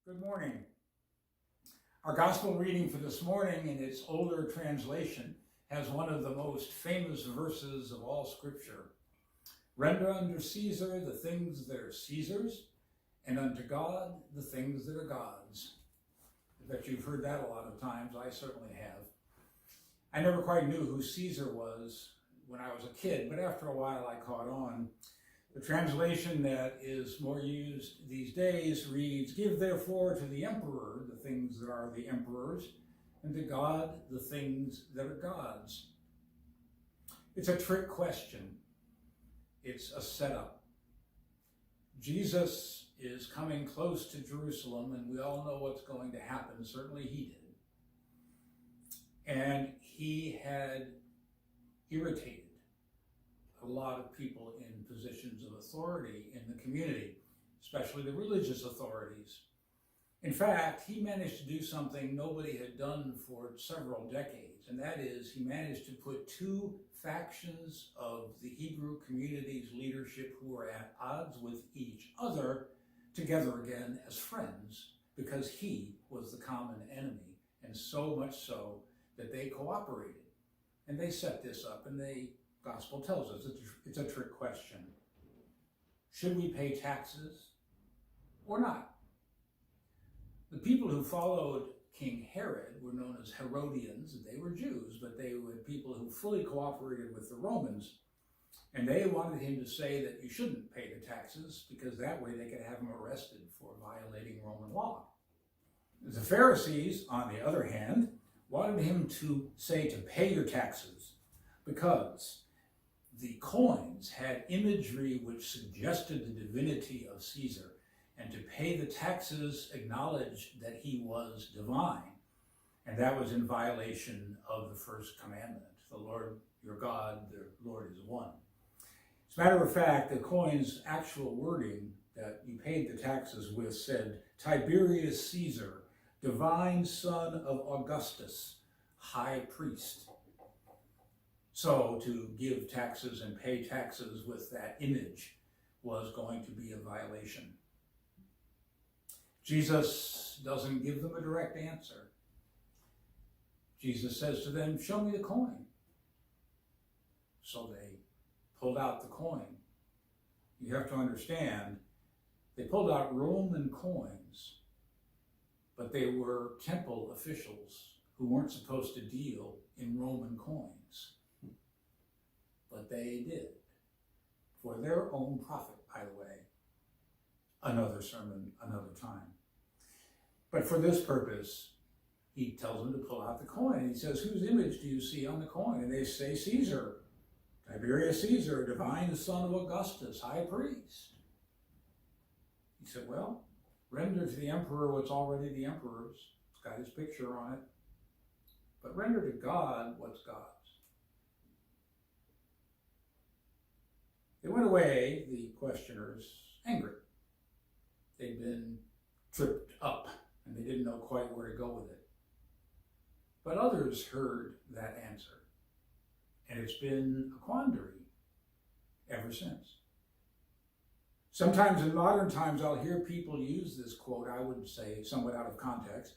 Good morning. Our gospel reading for this morning in its older translation has one of the most famous verses of all Scripture. Render unto Caesar the things that are Caesar's, and unto God the things that are God's. I bet you've heard that a lot of times. I certainly have. I never quite knew who Caesar was when I was a kid, but after a while I caught on. The translation that is more used these days reads, Give therefore to the emperor the things that are the emperor's, and to God the things that are God's. It's a trick question. It's a setup. Jesus is coming close to Jerusalem, and we all know what's going to happen. Certainly he did. And he had irritated a lot of people in positions of authority in the community, especially the religious authorities. In fact, he managed to do something nobody had done for several decades, and that is he managed to put two factions of the Hebrew community's leadership who were at odds with each other together again as friends, because he was the common enemy, and so much so that they cooperated. And they set this up, and the Gospel tells us it's a trick question. Should we pay taxes or not? The people who followed King Herod were known as Herodians. They were Jews, but they were people who fully cooperated with the Romans. And they wanted him to say that you shouldn't pay the taxes because that way they could have him arrested for violating Roman law. The Pharisees, on the other hand, wanted him to say to pay your taxes because the coins had imagery which suggested the divinity of Caesar, and to pay the taxes acknowledged that he was divine, and that was in violation of the first commandment. The Lord your God, the Lord is one. As a matter of fact, the coin's actual wording that you paid the taxes with said, Tiberius Caesar, divine son of Augustus, high priest. So to give taxes and pay taxes with that image was going to be a violation. Jesus doesn't give them a direct answer. Jesus says to them, show me the coin. So they pulled out the coin. You have to understand, they pulled out Roman coins, but they were temple officials who weren't supposed to deal in Roman coins. But they did, for their own profit, by the way. Another sermon, another time. But for this purpose, he tells them to pull out the coin. And he says, whose image do you see on the coin? And they say, Caesar, Tiberius Caesar, divine son of Augustus, high priest. He said, well, render to the emperor what's already the emperor's. It's got his picture on it. But render to God what's God's. They went away, the questioners, angry. They'd been tripped up, and they didn't know quite where to go with it. But others heard that answer, and it's been a quandary ever since. Sometimes in modern times, I'll hear people use this quote, I would say somewhat out of context,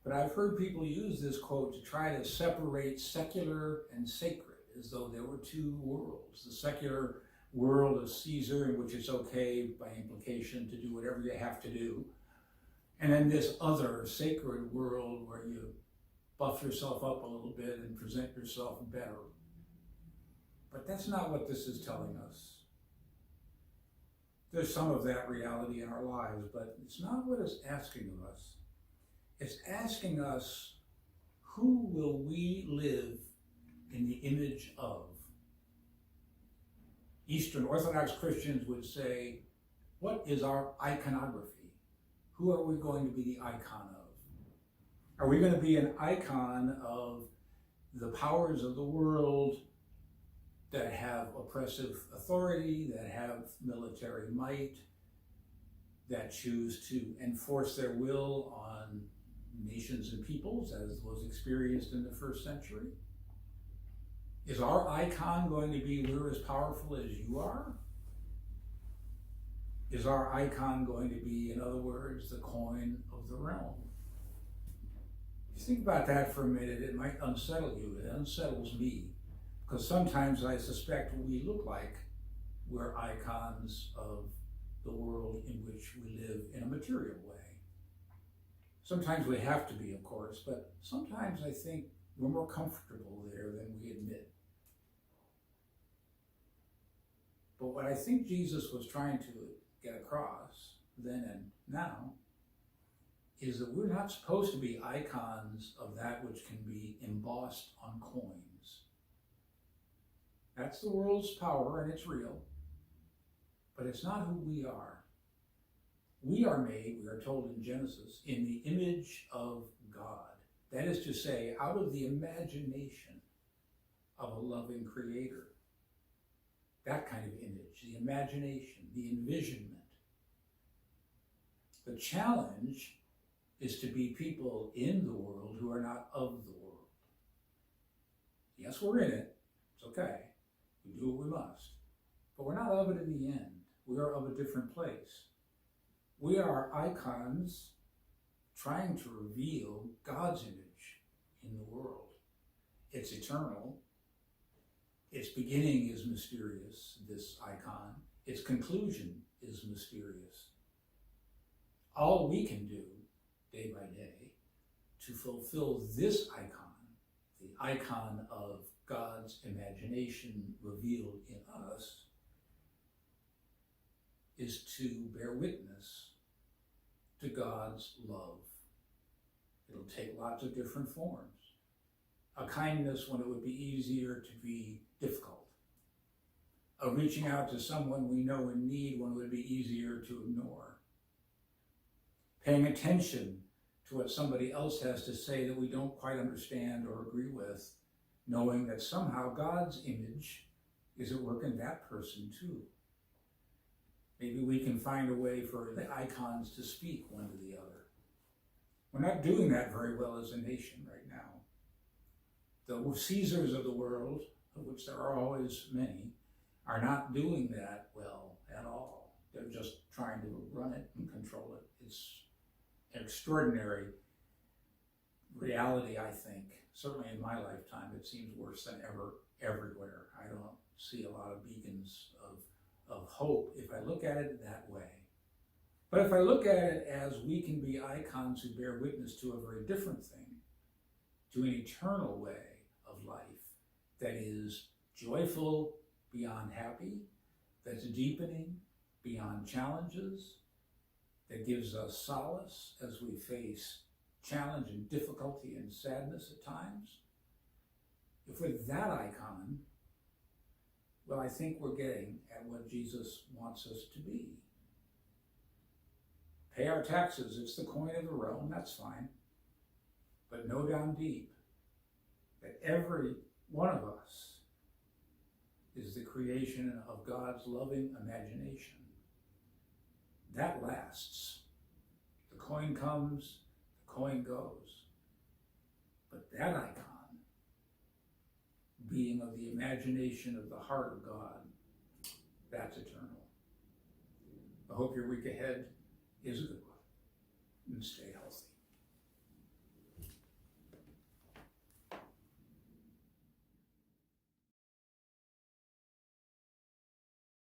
but I've heard people use this quote to try to separate secular and sacred, as though there were two worlds. The secular world of Caesar, in which it's okay by implication to do whatever you have to do, and then this other sacred world where you buff yourself up a little bit and present yourself better. But that's not what this is telling us. There's some of that reality in our lives, but it's not what it's asking of us. It's asking us, who will we live in the image of? Eastern Orthodox Christians would say, what is our iconography? Who are we going to be the icon of? Are we going to be an icon of the powers of the world that have oppressive authority, that have military might, that choose to enforce their will on nations and peoples, as was experienced in the first century? Is our icon going to be, we're as powerful as you are? Is our icon going to be, in other words, the coin of the realm? If you think about that for a minute, it might unsettle you. It unsettles me, because sometimes I suspect we look like we're icons of the world in which we live in a material way. Sometimes we have to be, of course, but sometimes I think we're more comfortable there than we admit. But what I think Jesus was trying to get across then and now is that we're not supposed to be icons of that which can be embossed on coins. That's the world's power, and it's real, but it's not who we are. We are made, we are told in Genesis, in the image of God. That is to say, out of the imagination of a loving creator. That kind of image, the imagination, the envisionment. The challenge is to be people in the world who are not of the world. Yes, we're in it. It's okay. We do what we must. But we're not of it in the end. We are of a different place. We are icons trying to reveal God's image in the world. It's eternal. Its beginning is mysterious, this icon. Its conclusion is mysterious. All we can do, day by day, to fulfill this icon, the icon of God's imagination revealed in us, is to bear witness to God's love. It'll take lots of different forms. A kindness when it would be easier to be difficult. A reaching out to someone we know in need when it would be easier to ignore. Paying attention to what somebody else has to say that we don't quite understand or agree with, knowing that somehow God's image is at work in that person too. Maybe we can find a way for the icons to speak one to the other. We're not doing that very well as a nation right now. The Caesars of the world, of which there are always many, are not doing that well at all. They're just trying to run it and control it. It's an extraordinary reality, I think. Certainly in my lifetime, it seems worse than ever, everywhere. I don't see a lot of beacons of hope if I look at it that way. But if I look at it as we can be icons who bear witness to a very different thing, to an eternal way of life that is joyful beyond happy, that's deepening beyond challenges, that gives us solace as we face challenge and difficulty and sadness at times, if we're that icon, well, I think we're getting at what Jesus wants us to be. Pay our taxes, it's the coin of the realm, that's fine. But know down deep that every one of us is the creation of God's loving imagination. That lasts. The coin comes, the coin goes. But that icon, being of the imagination of the heart of God, that's eternal. I hope your week ahead is a good one, and stay healthy.